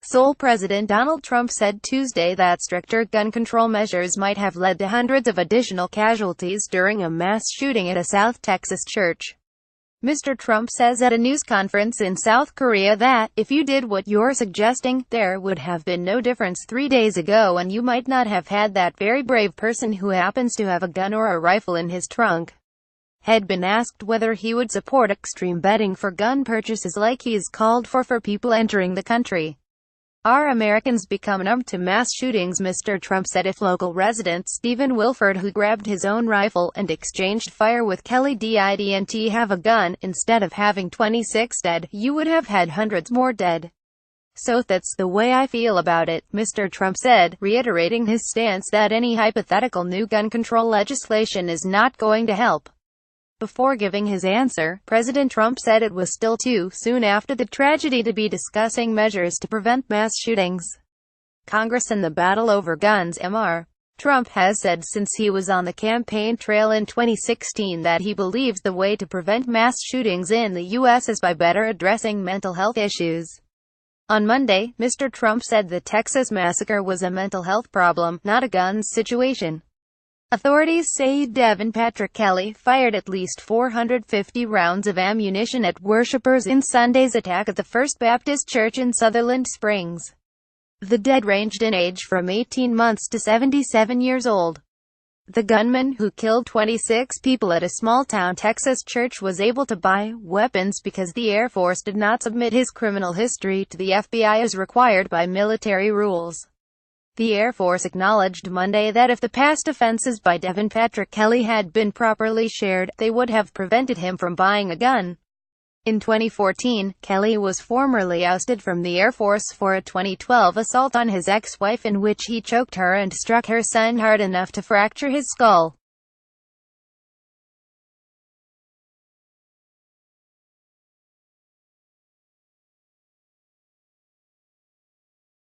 SEOUL President Donald Trump said Tuesday that stricter gun control measures might have led to hundreds of additional casualties during a mass shooting at a South Texas church. Mr. Trump says at a news conference in South Korea that, if you did what you're suggesting, there would have been no difference 3 days ago and you might not have had that very brave person who happens to have a gun or a rifle in his trunk. Had been asked whether he would support extreme betting for gun purchases like he's called for people entering the country. Are Americans become numb to mass shootings? Mr. Trump said if local resident Stephen Wilford, who grabbed his own rifle and exchanged fire with Kelly didn't have a gun, instead of having 26 dead, you would have had hundreds more dead. So that's the way I feel about it, Mr. Trump said, reiterating his stance that any hypothetical new gun control legislation is not going to help. Before giving his answer, President Trump said it was still too soon after the tragedy to be discussing measures to prevent mass shootings. Congress and the battle over guns. Mr. Trump has said since he was on the campaign trail in 2016 that he believes the way to prevent mass shootings in the U.S. is by better addressing mental health issues. On Monday, Mr. Trump said the Texas massacre was a mental health problem, not a guns situation. Authorities say Devin Patrick Kelly fired at least 450 rounds of ammunition at worshippers in Sunday's attack at the First Baptist Church in Sutherland Springs. The dead ranged in age from 18 months to 77 years old. The gunman, who killed 26 people at a small-town Texas church, was able to buy weapons because the Air Force did not submit his criminal history to the FBI as required by military rules. The Air Force acknowledged Monday that if the past offenses by Devin Patrick Kelly had been properly shared, they would have prevented him from buying a gun. In 2014, Kelly was formally ousted from the Air Force for a 2012 assault on his ex-wife in which he choked her and struck her son hard enough to fracture his skull.